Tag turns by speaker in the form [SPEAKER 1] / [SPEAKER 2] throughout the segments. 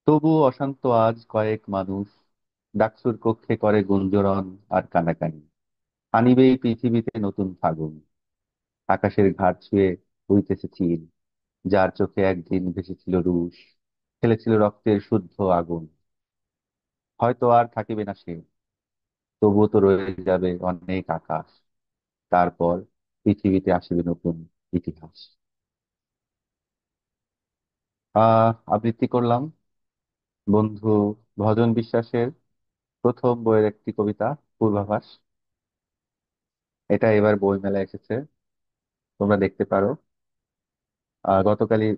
[SPEAKER 1] তবু অশান্ত আজ কয়েক মানুষ, ডাকসুর কক্ষে করে গুঞ্জরণ আর কানাকানি। আনিবে এই পৃথিবীতে নতুন ফাগুন, আকাশের ঘাট ছুঁয়ে হইতেছে চিল। যার চোখে একদিন ভেসেছিল রুষ, খেলেছিল রক্তের শুদ্ধ আগুন। হয়তো আর থাকিবে না সে, তবুও তো রয়ে যাবে অনেক আকাশ। তারপর পৃথিবীতে আসিবে নতুন ইতিহাস। আবৃত্তি করলাম বন্ধু ভজন বিশ্বাসের প্রথম বইয়ের একটি কবিতা, পূর্বাভাস। এটা এবার বই মেলায় এসেছে, তোমরা দেখতে পারো। গতকালই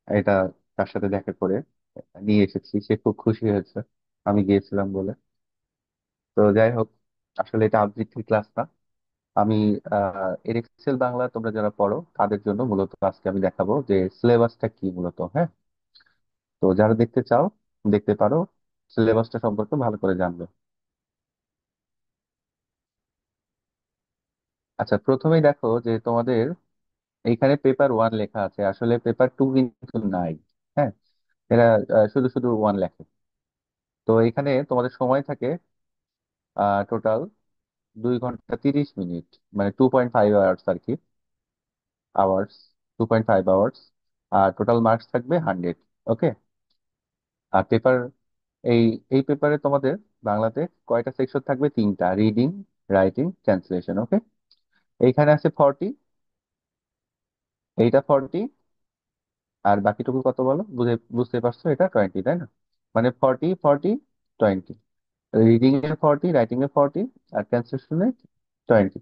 [SPEAKER 1] এটা তার সাথে দেখা করে নিয়ে এসেছি, সে খুব খুশি হয়েছে আমি গিয়েছিলাম বলে। তো যাই হোক, আসলে এটা আবৃত্তির ক্লাস না। আমি এর এক্সেল বাংলা তোমরা যারা পড়ো তাদের জন্য মূলত আজকে আমি দেখাবো যে সিলেবাসটা কি মূলত। হ্যাঁ, তো যারা দেখতে চাও দেখতে পারো, সিলেবাসটা সম্পর্কে ভালো করে জানবে। আচ্ছা, প্রথমেই দেখো যে তোমাদের এইখানে পেপার ওয়ান লেখা আছে, আসলে পেপার টু কিন্তু নাই। হ্যাঁ, এরা শুধু শুধু ওয়ান লেখে। তো এখানে তোমাদের সময় থাকে টোটাল 2 ঘন্টা 30 মিনিট, মানে 2.5 আওয়ার্স আর কি। Hours, 2.5 hours. আর টোটাল মার্কস থাকবে 100। ওকে। আর পেপার এই এই পেপারে তোমাদের বাংলাতে কয়টা সেকশন থাকবে? তিনটা: রিডিং, রাইটিং, ট্রান্সলেশন। ওকে। এইখানে আছে 40, এইটা 40, আর বাকিটুকু কত বলো? বুঝতে পারছো? এটা 20, তাই না? মানে 40 40 20। রিডিং এ 40, রাইটিং এ 40, আর ট্রান্সলেশনে 20।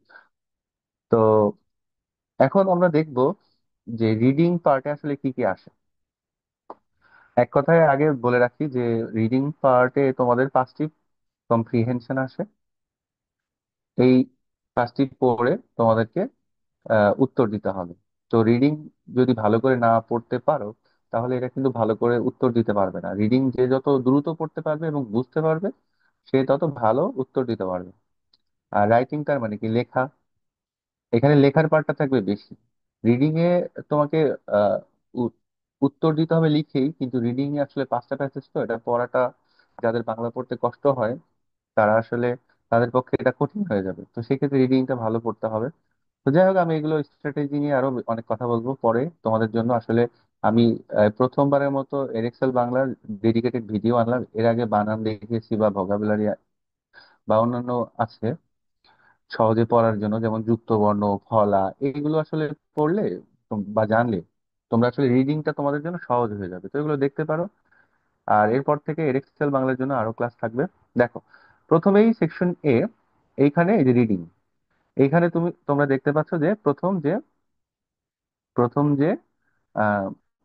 [SPEAKER 1] তো এখন আমরা দেখব যে রিডিং পার্টে আসলে কি কি আসে। এক কথায় আগে বলে রাখি যে রিডিং পার্টে তোমাদের 5টি কম্প্রিহেনশন আসে। এই 5টি পড়ে তোমাদেরকে উত্তর দিতে হবে। তো রিডিং যদি ভালো করে না পড়তে পারো, তাহলে এটা কিন্তু ভালো করে উত্তর দিতে পারবে না। রিডিং যে যত দ্রুত পড়তে পারবে এবং বুঝতে পারবে, সে তত ভালো উত্তর দিতে পারবে। আর রাইটিং তার মানে কি? লেখা। এখানে লেখার পার্টটা থাকবে বেশি। রিডিং এ তোমাকে আহ, উ- উত্তর দিতে হবে লিখেই, কিন্তু রিডিং এ আসলে 5টা প্যাসেজ, তো এটা পড়াটা যাদের বাংলা পড়তে কষ্ট হয় তারা আসলে, তাদের পক্ষে এটা কঠিন হয়ে যাবে। তো সেক্ষেত্রে রিডিংটা ভালো পড়তে হবে। তো যাই হোক, আমি এগুলো স্ট্র্যাটেজি নিয়ে আরো অনেক কথা বলবো পরে তোমাদের জন্য। আসলে আমি প্রথমবারের মতো এরএক্সেল বাংলার ডেডিকেটেড ভিডিও আনলাম। এর আগে বানান দেখিয়েছি বা ভোকাবুলারি বা অন্যান্য আছে সহজে পড়ার জন্য, যেমন যুক্ত বর্ণ, ফলা, এইগুলো আসলে পড়লে বা জানলে তোমরা আসলে রিডিংটা তোমাদের জন্য সহজ হয়ে যাবে। তো এগুলো দেখতে পারো। আর এরপর থেকে এক্সেল বাংলার জন্য আরো ক্লাস থাকবে। দেখো, প্রথমেই সেকশন এ, এইখানে এই যে রিডিং, এইখানে তোমরা দেখতে পাচ্ছ যে প্রথম যে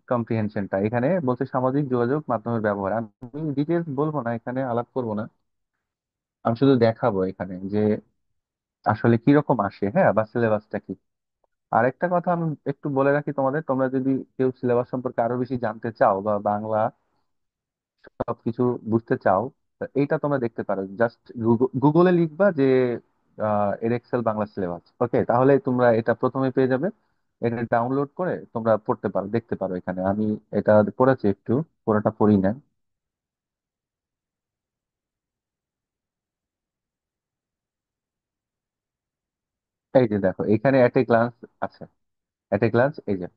[SPEAKER 1] কম্প্রিহেনশনটা এখানে বলছে সামাজিক যোগাযোগ মাধ্যমের ব্যবহার। আমি ডিটেলস বলবো না, এখানে আলাপ করবো না। আমি শুধু দেখাবো এখানে যে আসলে কিরকম আসে, হ্যাঁ, বা সিলেবাসটা কি। আরেকটা কথা আমি একটু বলে রাখি তোমাদের, তোমরা যদি কেউ সিলেবাস সম্পর্কে আরো বেশি জানতে চাও বা বাংলা সবকিছু বুঝতে চাও, তা এইটা তোমরা দেখতে পারো। জাস্ট গুগলে লিখবা যে এক্সেল বাংলা সিলেবাস। ওকে, তাহলে তোমরা এটা প্রথমে পেয়ে যাবে। এটা ডাউনলোড করে তোমরা পড়তে পারো, দেখতে পারো। এখানে আমি এটা পড়েছি একটু, পুরোটা পড়ি না। এই যে দেখো, এখানে এট এ গ্লান্স আছে। এট এ গ্লান্স, এই যে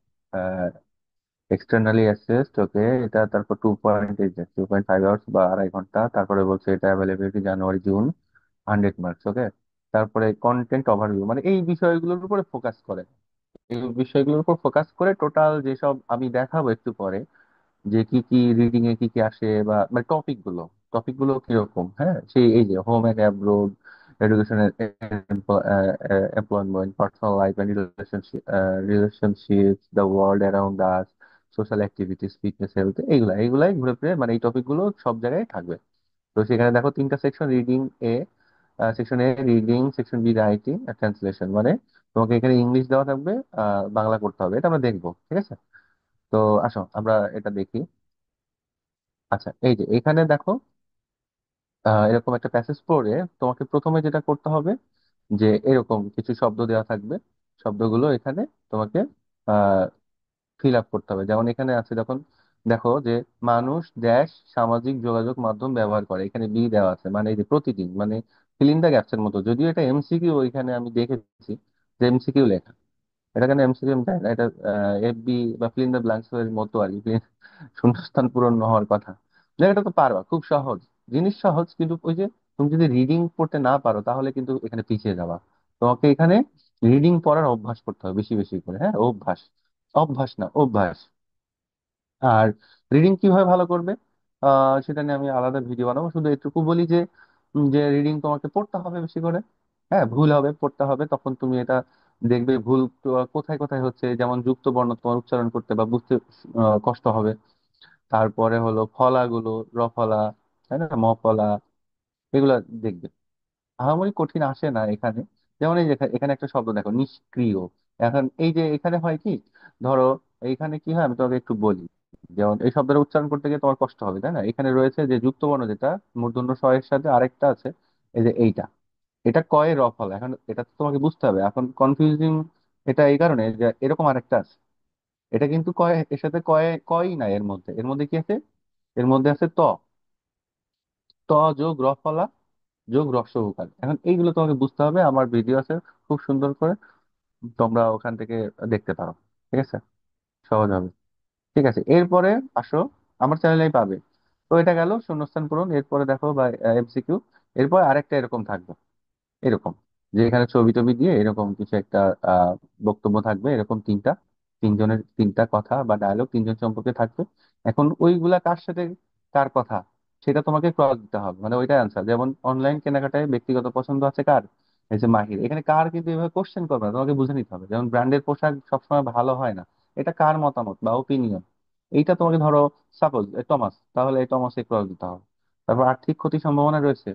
[SPEAKER 1] এক্সটার্নালি অ্যাসেসড। ওকে, এটা তারপর 2.5 আওয়ার্স বা 2.5 ঘন্টা। তারপরে বলছে এটা অ্যাভেলেবিলিটি জানুয়ারি জুন, 100 মার্কস। ওকে। তারপরে কন্টেন্ট ওভারভিউ, মানে এই বিষয়গুলোর উপরে ফোকাস করে। এই বিষয়গুলোর উপর ফোকাস করে টোটাল যেসব আমি দেখাবো একটু পরে, যে কি কি রিডিং এ কি কি আসে, বা মানে টপিক গুলো কিরকম। হ্যাঁ, সেই এই যে home and abroad, education, employment, personal life and relationship, the world around us, social activities, fitness, health, এইগুলাই ঘুরে ফিরে, মানে এই টপিকগুলো সব জায়গায় থাকবে। তো সেখানে দেখো তিনটা section: reading a, section A reading, section B writing, R translation. মানে তোমাকে এখানে ইংলিশ দেওয়া থাকবে, বাংলা করতে হবে। এটা আমরা দেখবো, ঠিক আছে? তো আসো আমরা এটা দেখি। আচ্ছা, এই যে এখানে দেখো, এরকম একটা প্যাসেজ পড়ে তোমাকে প্রথমে যেটা করতে হবে, যে এরকম কিছু শব্দ দেওয়া থাকবে। শব্দগুলো এখানে তোমাকে ফিল আপ করতে হবে। যেমন এখানে আছে, দেখুন, দেখো যে মানুষ দেশ সামাজিক যোগাযোগ মাধ্যম ব্যবহার করে, এখানে বি দেওয়া আছে, মানে এই যে প্রতিদিন, মানে ফিল ইন দ্য গ্যাপস এর মতো, যদিও এটা এমসিকিউ ওইখানে আমি দেখেছি যে এমসিকিউ লেখা। এটা কেন এমসিকিউ আমি জানি না, এটা এফবি বা ফিল ইন দ্য ব্ল্যাঙ্কস এর মতো আর কি, শূন্যস্থান পূরণ হওয়ার কথা। এটা তো পারবা, খুব সহজ জিনিস, সহজ, কিন্তু ওই যে তুমি যদি রিডিং পড়তে না পারো তাহলে কিন্তু এখানে পিছিয়ে যাবা। তোমাকে এখানে রিডিং পড়ার অভ্যাস করতে হবে বেশি বেশি করে, হ্যাঁ, অভ্যাস, অভ্যাস না অভ্যাস। আর রিডিং কিভাবে ভালো করবে সেটা নিয়ে আমি আলাদা ভিডিও বানাবো, শুধু এটুকু বলি যে যে রিডিং তোমাকে পড়তে হবে বেশি করে। হ্যাঁ, ভুল হবে, পড়তে হবে, তখন তুমি এটা দেখবে ভুল তো কোথায় কোথায় হচ্ছে, যেমন যুক্ত বর্ণ তোমার উচ্চারণ করতে বা বুঝতে কষ্ট হবে। তারপরে হলো ফলাগুলো, রফলা, তাই না, মফলা, এগুলা দেখবে আহামরি কঠিন আসে না এখানে। যেমন এই যে এখানে একটা শব্দ দেখো, নিষ্ক্রিয়। এখন এই যে এখানে হয় কি, ধরো এইখানে কি হয় আমি তোমাকে একটু বলি। যেমন এই শব্দটা উচ্চারণ করতে গিয়ে তোমার কষ্ট হবে, তাই না, এখানে রয়েছে যে যুক্ত বর্ণ যেটা মূর্ধন্য ষ এর সাথে আরেকটা আছে, এই যে এইটা, এটা কয় র ফলা। এখন এটা তো তোমাকে বুঝতে হবে, এখন কনফিউজিং এটা এই কারণে যে এরকম আরেকটা আছে, এটা কিন্তু কয় এর সাথে কয়ই না, এর মধ্যে কি আছে, এর মধ্যে আছে ত, ত যোগ র ফলা যোগ রস্ব উকার। এখন এইগুলো তোমাকে বুঝতে হবে, আমার ভিডিও আছে খুব সুন্দর করে, তোমরা ওখান থেকে দেখতে পারো। ঠিক আছে, সহজ হবে। ঠিক আছে, এরপরে আসো, আমার চ্যানেলেই পাবে। তো এটা গেল শূন্যস্থান পূরণ, এরপরে দেখো বা এমসিকিউ। এরপর আরেকটা এরকম থাকবে, এরকম, যে এখানে ছবি টবি দিয়ে এরকম কিছু একটা আহ বক্তব্য থাকবে, এরকম তিনটা, তিনজনের তিনটা কথা বা ডায়লগ তিনজন সম্পর্কে থাকবে। এখন ওইগুলা কার সাথে কার কথা, সেটা তোমাকে ক্রস দিতে হবে, মানে ওইটাই আনসার। যেমন অনলাইন কেনাকাটায় ব্যক্তিগত পছন্দ আছে কার, এই যে মাহির, এখানে কার কিন্তু এভাবে কোশ্চেন করবে না, তোমাকে বুঝে নিতে হবে। যেমন ব্র্যান্ডের পোশাক সবসময় ভালো হয় না, এটা কার মতামত বা ওপিনিয়ন, এইটা তোমাকে ধরো সাপোজ টমাস, তাহলে এই টমাসে ক্রস দিতে হবে। তারপর আর্থিক ক্ষতির সম্ভাবনা রয়েছে,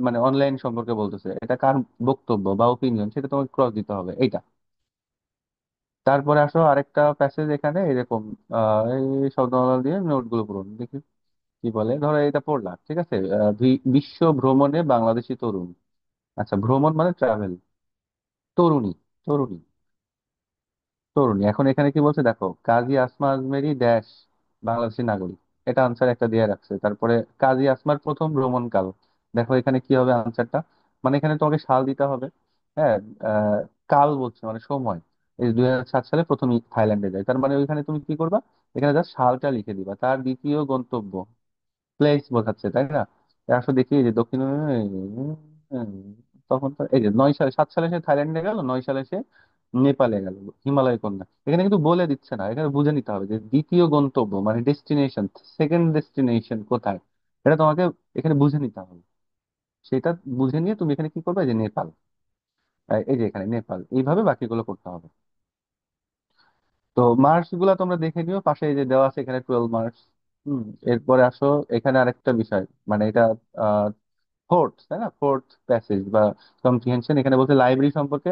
[SPEAKER 1] মানে অনলাইন সম্পর্কে বলতেছে, এটা কার বক্তব্য বা ওপিনিয়ন, সেটা তোমাকে ক্রস দিতে হবে এইটা। তারপরে আসো আরেকটা প্যাসেজ এখানে এরকম, এই শব্দমালা দিয়ে নোটগুলো পড়ুন দেখি কি বলে। ধরো এটা পড়লাম, ঠিক আছে, বিশ্ব ভ্রমণে বাংলাদেশি তরুণ। আচ্ছা, ভ্রমণ মানে ট্রাভেল, তরুণী, তরুণী, তরুণী। এখন এখানে কি বলছে দেখো, কাজী আসমা আজমেরি ড্যাশ বাংলাদেশী নাগরিক, এটা আনসার একটা দিয়ে রাখছে। তারপরে কাজী আসমার প্রথম ভ্রমণকাল, দেখো এখানে কি হবে আনসারটা, মানে এখানে তোমাকে সাল দিতে হবে। হ্যাঁ, আহ, কাল বলছে মানে সময়, এই 2007 সালে প্রথম থাইল্যান্ডে যায়, তার মানে ওইখানে তুমি কি করবা, এখানে জাস্ট সালটা লিখে দিবা। তার দ্বিতীয় গন্তব্য, প্লেস বোঝাচ্ছে, তাই না। আসলে দেখি এই যে দক্ষিণ, তখন তো এই যে 9 সালে, 7 সালে সে থাইল্যান্ডে গেল, 9 সালে সে নেপালে গেল, হিমালয় কন্যা। এখানে কিন্তু বলে দিচ্ছে না, এখানে বুঝে নিতে হবে যে দ্বিতীয় গন্তব্য মানে ডেস্টিনেশন, সেকেন্ড ডেস্টিনেশন কোথায়, এটা তোমাকে এখানে বুঝে নিতে হবে। সেটা বুঝে নিয়ে তুমি এখানে কি করবে, এই যে নেপাল, এই যে এখানে নেপাল, এইভাবে বাকিগুলো করতে হবে। তো মার্কস গুলা তোমরা দেখে নিও, পাশে এই যে দেওয়া আছে এখানে 12 মার্কস। হম, এরপরে আসো এখানে আরেকটা বিষয়, মানে এটা ফোর্থ, তাই না, ফোর্থ প্যাসেজ বা কম্প্রিহেনশন, এখানে বলছে লাইব্রেরি সম্পর্কে,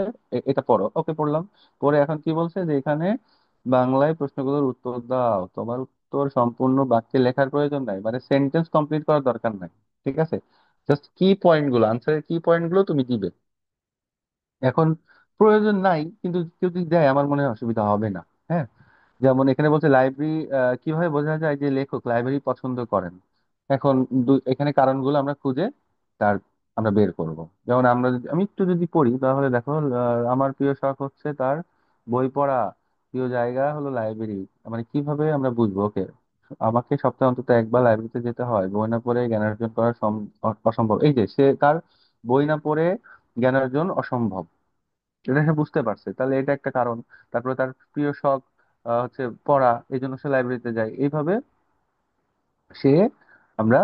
[SPEAKER 1] এটা পড়ো, ওকে পড়লাম। পরে এখন কি বলছে যে এখানে বাংলায় প্রশ্নগুলোর উত্তর দাও, তোমার উত্তর সম্পূর্ণ বাক্যে লেখার প্রয়োজন নাই, মানে সেন্টেন্স কমপ্লিট করার দরকার নাই। ঠিক আছে, জাস্ট কি পয়েন্ট গুলো, আনসারের কি পয়েন্ট গুলো তুমি দিবে। এখন প্রয়োজন নাই, কিন্তু কেউ যদি দেয় আমার মনে হয় অসুবিধা হবে না। হ্যাঁ, যেমন এখানে বলছে লাইব্রেরি, কিভাবে বোঝা যায় যে লেখক লাইব্রেরি পছন্দ করেন। এখন এখানে কারণগুলো আমরা খুঁজে তার আমরা বের করব। যেমন আমি একটু যদি পড়ি তাহলে দেখো, আমার প্রিয় শখ হচ্ছে তার বই পড়া, প্রিয় জায়গা হলো লাইব্রেরি। মানে কিভাবে আমরা বুঝবো, ওকে, আমাকে সপ্তাহে অন্তত একবার লাইব্রেরিতে যেতে হয়, বই না পড়ে জ্ঞান অর্জন করা অসম্ভব। এই যে সে তার বই না পড়ে জ্ঞান অর্জন অসম্ভব, এটা সে বুঝতে পারছে, তাহলে এটা একটা কারণ। তারপরে তার প্রিয় শখ হচ্ছে পড়া, এই জন্য সে লাইব্রেরিতে যায়, এইভাবে সে আমরা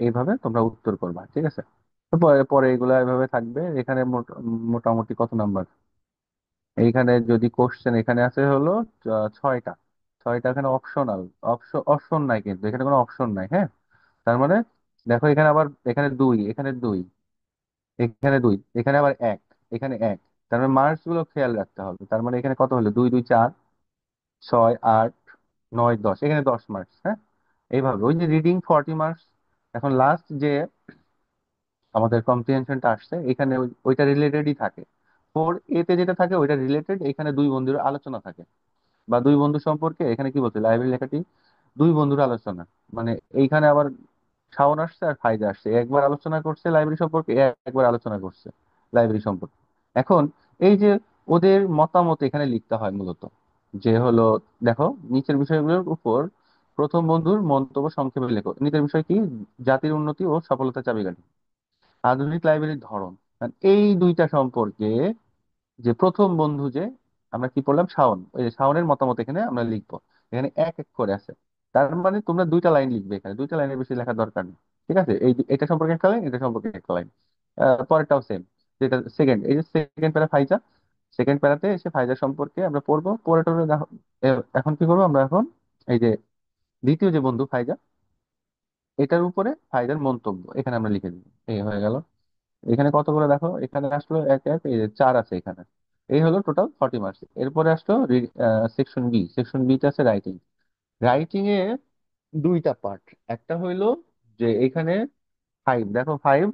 [SPEAKER 1] এইভাবে তোমরা উত্তর করবা। ঠিক আছে, তো পরে পরে এগুলা এভাবে থাকবে। এখানে মোটামুটি কত নাম্বার, এইখানে যদি কোশ্চেন এখানে আছে হলো 6টা, 6টা এখানে অপশনাল, অপশন নাই, কিন্তু এখানে কোনো অপশন নাই। হ্যাঁ, তার মানে দেখো এখানে আবার এখানে দুই, এখানে দুই, এখানে দুই, এখানে আবার এক, এখানে এক, তার মানে মার্কস গুলো খেয়াল রাখতে হবে। তার মানে এখানে কত হলো, 2 2 4 6 8 9 10, এখানে 10 মার্কস। হ্যাঁ, এইভাবে ওই যে রিডিং 40 মার্কস। এখন লাস্ট যে আমাদের কম্প্রিহেনশনটা আসছে, এখানে ওইটা রিলেটেডই থাকে। 4A-তে যেটা থাকে ওইটা রিলেটেড, এখানে দুই বন্ধুর আলোচনা থাকে বা দুই বন্ধু সম্পর্কে, এখানে কি বলছে লাইব্রেরি লেখাটি দুই বন্ধুর আলোচনা, মানে এইখানে আবার শাওন আসছে আর ফাইজা আসছে, একবার আলোচনা করছে লাইব্রেরি সম্পর্কে, একবার আলোচনা করছে লাইব্রেরি সম্পর্কে। এখন এই যে ওদের মতামত এখানে লিখতে হয় মূলত, যে হলো, দেখো নিচের বিষয়গুলোর উপর প্রথম বন্ধুর মন্তব্য সংক্ষেপে লেখো। নিচের বিষয় কি? জাতির উন্নতি ও সফলতার চাবিকাঠি, আধুনিক লাইব্রেরির ধরন। আর এই দুইটা সম্পর্কে যে প্রথম বন্ধু যে আমরা কি পড়লাম, শাওন, ওই যে শাওনের মতামত এখানে আমরা লিখবো। এখানে এক এক করে আছে, তার মানে তোমরা দুইটা লাইন লিখবে, এখানে দুইটা লাইনের বেশি লেখার দরকার নেই। ঠিক আছে, এটা সম্পর্কে একটা লাইন, এটা সম্পর্কে একটা লাইন। পরেরটাও সেম, যেটা সেকেন্ড, এই যে সেকেন্ড প্যারা ফাইজা, সেকেন্ড প্যারাতে এসে ফাইজা সম্পর্কে আমরা পড়বো। পরেরটা হলো এখন কি করবো আমরা এখন, এই যে দ্বিতীয় যে বন্ধু ফাইজা, এটার উপরে ফাইজার মন্তব্য এখানে আমরা লিখে দিব। এই হয়ে গেল। এখানে কত করে দেখো, এখানে আসলো এক এক, এই যে চার আছে এখানে। এই হলো টোটাল 40 মার্কস। এরপরে আসলো সেকশন বি। সেকশন বি তে আছে রাইটিং। রাইটিং এ দুইটা পার্ট, একটা হইলো যে এখানে ফাইভ, দেখো ফাইভ,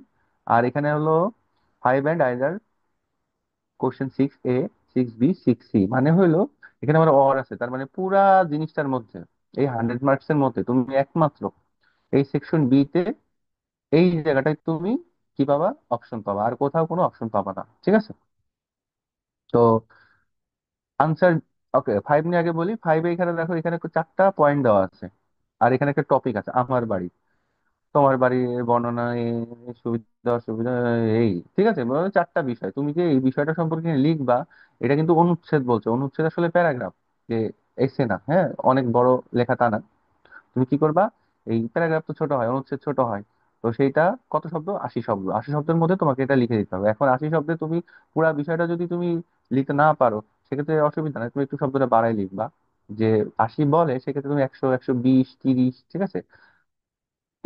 [SPEAKER 1] আর এখানে হলো five and either question 6A, 6B, 6C, মানে হইলো এখানে আমার অর আছে, তার মানে পুরা জিনিসটার মধ্যে, এই 100 মার্কস এর মধ্যে তুমি একমাত্র এই সেকশন বি তে এই জায়গাটায় তুমি কি পাবা, অপশন পাবা, আর কোথাও কোনো অপশন পাবা না। ঠিক আছে, তো আনসার, ওকে ফাইভ নিয়ে আগে বলি। ফাইভে এখানে দেখো, এখানে একটু চারটা পয়েন্ট দেওয়া আছে, আর এখানে একটা টপিক আছে, আমার বাড়ি, তোমার বাড়ির বর্ণনা, সুবিধা অসুবিধা, এই ঠিক আছে, মানে চারটা বিষয়। তুমি যে এই বিষয়টা সম্পর্কে লিখবা, এটা কিন্তু অনুচ্ছেদ বলছে। অনুচ্ছেদ আসলে প্যারাগ্রাফ, যে এসে না, হ্যাঁ, অনেক বড় লেখা তা না। তুমি কি করবা, এই প্যারাগ্রাফ তো ছোট হয়, অনুচ্ছেদ ছোট হয়, তো সেইটা কত শব্দ, 80 শব্দ, 80 শব্দের মধ্যে তোমাকে এটা লিখে দিতে হবে। এখন 80 শব্দে তুমি পুরা বিষয়টা যদি তুমি লিখতে না পারো, সেক্ষেত্রে অসুবিধা নেই, তুমি একটু শব্দটা বাড়াই লিখবা। যে 80 বলে, সেক্ষেত্রে তুমি 100, 120, 30, ঠিক আছে,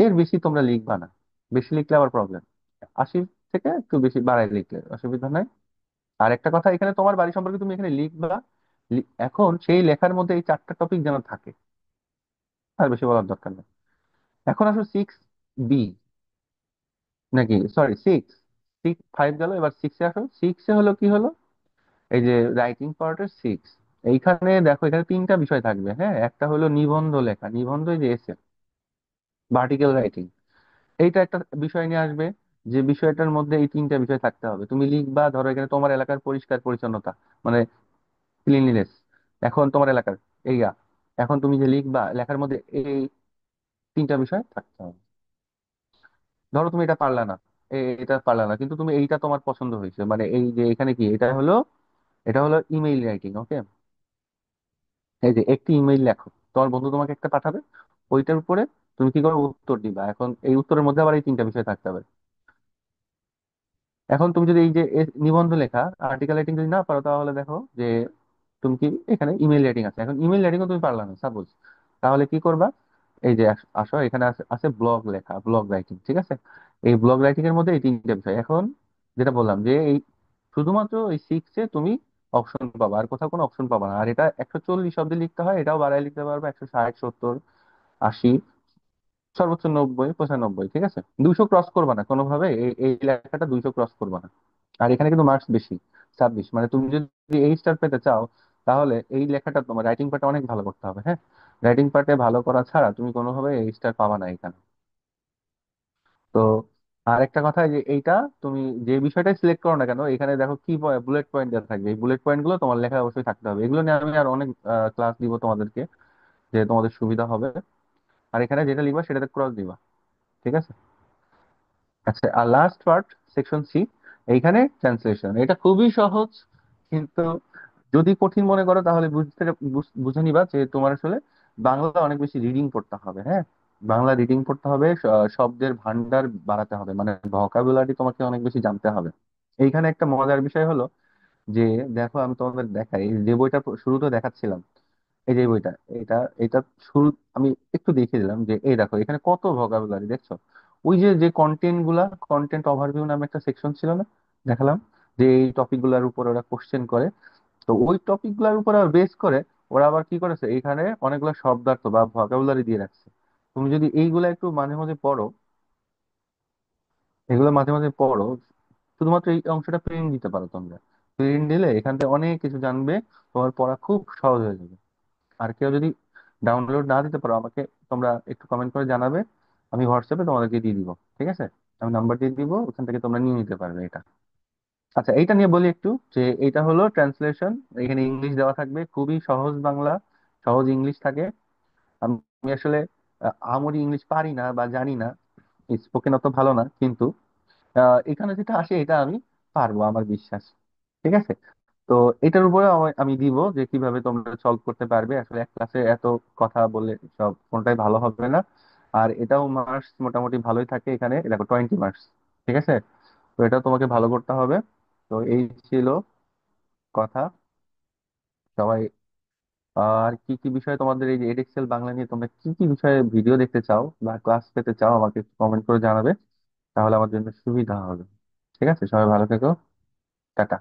[SPEAKER 1] এর বেশি তোমরা লিখবা না। বেশি লিখলে আবার প্রবলেম। 80 থেকে একটু বেশি বাড়াই লিখলে অসুবিধা নাই। আর একটা কথা, এখানে তোমার বাড়ি সম্পর্কে তুমি এখানে লিখবা। এখন সেই লেখার মধ্যে এই চারটা টপিক যেন থাকে, আর বেশি বলার দরকার নেই। এখন আসো 6B, নাকি সরি সিক্স, সিক্স, ফাইভ গেল, এবার সিক্সে আসো। সিক্সে হলো কি হলো, এই যে রাইটিং পার্টের সিক্স। এইখানে দেখো, এখানে তিনটা বিষয় থাকবে, হ্যাঁ। একটা হলো নিবন্ধ লেখা, নিবন্ধ, এই যে এসে, ভার্টিক্যাল রাইটিং, এইটা একটা বিষয় নিয়ে আসবে। যে বিষয়টার মধ্যে এই তিনটা বিষয় থাকতে হবে। তুমি লিখবা, ধরো এখানে তোমার এলাকার পরিষ্কার পরিচ্ছন্নতা, মানে ক্লিনলিনেস, এখন তোমার এলাকার এরিয়া। এখন তুমি যে লিখবা, লেখার মধ্যে এই তিনটা বিষয় থাকতে হবে। ধরো তুমি এটা পারলা না, এটা পারলা না, কিন্তু তুমি এইটা তোমার পছন্দ হয়েছে, মানে এই যে এখানে কি, এটা হলো ইমেইল রাইটিং, ওকে। এই যে একটি ইমেইল লেখো, তোমার বন্ধু তোমাকে একটা পাঠাবে, ওইটার উপরে তুমি কি করো, উত্তর দিবা। এখন এই উত্তরের মধ্যে আবার এই তিনটা বিষয় থাকতে হবে। এখন তুমি যদি এই যে নিবন্ধ লেখা, আর্টিকেল রাইটিং যদি না পারো, তাহলে দেখো যে তুমি কি, এখানে ইমেল রাইটিং আছে, এখন ইমেল রাইটিংও তুমি পারলা না সাপোজ, তাহলে কি করবা, এই যে আসো, এখানে আছে আছে ব্লগ লেখা, ব্লগ রাইটিং, ঠিক আছে। এই ব্লগ রাইটিং এর মধ্যে এই তিনটা বিষয়। এখন যেটা বললাম, যে এই শুধুমাত্র এই সিক্সে তুমি অপশন পাবা, আর কোথাও কোনো অপশন পাবা না। আর এটা 140 শব্দে লিখতে হয়, এটাও বাড়ায় লিখতে পারবে, 160, 70, 80, সর্বোচ্চ 90, 95, ঠিক আছে। 200 ক্রস করবা না কোনোভাবে, এই লেখাটা 200 ক্রস করবা না। আর এখানে কিন্তু মার্কস বেশি, 26, মানে তুমি যদি এই স্টার পেতে চাও, তাহলে এই লেখাটা তোমার রাইটিং পার্টে অনেক ভালো করতে হবে, হ্যাঁ। রাইটিং পার্টে ভালো করা ছাড়া তুমি কোনোভাবে এই স্টার পাবা না এখানে। তো আর একটা কথা, যে এইটা তুমি যে বিষয়টাই সিলেক্ট করো না কেন, এখানে দেখো কি বুলেট পয়েন্ট দেওয়া থাকবে, এই বুলেট পয়েন্ট গুলো তোমার লেখা অবশ্যই থাকতে হবে। এগুলো নিয়ে আমি আর অনেক ক্লাস দিব তোমাদেরকে, যে তোমাদের সুবিধা হবে। আর এখানে যেটা লিখবা সেটাতে ক্রস দিবা, ঠিক আছে। আচ্ছা, আর লাস্ট পার্ট, সেকশন সি, এইখানে ট্রান্সলেশন, এটা খুবই সহজ। কিন্তু যদি কঠিন মনে করো, তাহলে বুঝে নিবা যে তোমার আসলে বাংলা অনেক বেশি রিডিং পড়তে হবে, হ্যাঁ। বাংলা রিডিং পড়তে হবে, শব্দের ভান্ডার বাড়াতে হবে, মানে ভোকাবুলারি তোমাকে অনেক বেশি জানতে হবে। এইখানে একটা মজার বিষয় হলো যে, দেখো আমি তোমাদের দেখাই, এই যে বইটা শুরুতে দেখাচ্ছিলাম, এই যে বইটা, এটা এটা শুরু, আমি একটু দেখিয়ে দিলাম যে এই দেখো এখানে কত ভোকাবুলারি দেখছো। ওই যে যে কন্টেন্ট গুলা, কন্টেন্ট ওভারভিউ নামে একটা সেকশন ছিল না, দেখালাম, যে এই টপিক গুলার উপর ওরা কোশ্চেন করে। তো ওই টপিক গুলার উপর আবার বেস করে ওরা আবার কি করেছে, এখানে অনেকগুলো শব্দার্থ বা ভোকাবুলারি দিয়ে রাখছে। তুমি যদি এইগুলা একটু মাঝে মাঝে পড়ো, এগুলো মাঝে মাঝে পড়ো, শুধুমাত্র এই অংশটা প্রিন্ট দিতে পারো তোমরা। প্রিন্ট দিলে এখান থেকে অনেক কিছু জানবে, তোমার পড়া খুব সহজ হয়ে যাবে। আর কেউ যদি ডাউনলোড না দিতে পারো আমাকে, তোমরা একটু কমেন্ট করে জানাবে, আমি হোয়াটসঅ্যাপে তোমাদেরকে দিয়ে দিব। ঠিক আছে, আমি নাম্বার দিয়ে দিব, ওখান থেকে তোমরা নিয়ে নিতে পারবে এটা। আচ্ছা, এইটা নিয়ে বলি একটু, যে এইটা হলো ট্রান্সলেশন। এখানে ইংলিশ দেওয়া থাকবে, খুবই সহজ বাংলা, সহজ ইংলিশ থাকে। আমি আসলে আহামরি ইংলিশ পারি না বা জানি না, স্পোকেন অত ভালো না, কিন্তু এখানে যেটা আসে এটা আমি পারবো, আমার বিশ্বাস। ঠিক আছে, তো এটার উপরে আমি দিব যে কিভাবে তোমরা সলভ করতে পারবে। আসলে এক ক্লাসে এত কথা বলে সব কোনটাই ভালো হবে না। আর এটাও মার্কস মোটামুটি ভালোই থাকে, এখানে দেখো 20 মার্কস। ঠিক আছে, তো এটা তোমাকে ভালো করতে হবে। তো এই ছিল কথা সবাই। আর কি কি বিষয়ে তোমাদের এই যে এডেক্সেল বাংলা নিয়ে তোমরা কি কি বিষয়ে ভিডিও দেখতে চাও বা ক্লাস পেতে চাও, আমাকে কমেন্ট করে জানাবে, তাহলে আমার জন্য সুবিধা হবে। ঠিক আছে, সবাই ভালো থেকো। টাটা।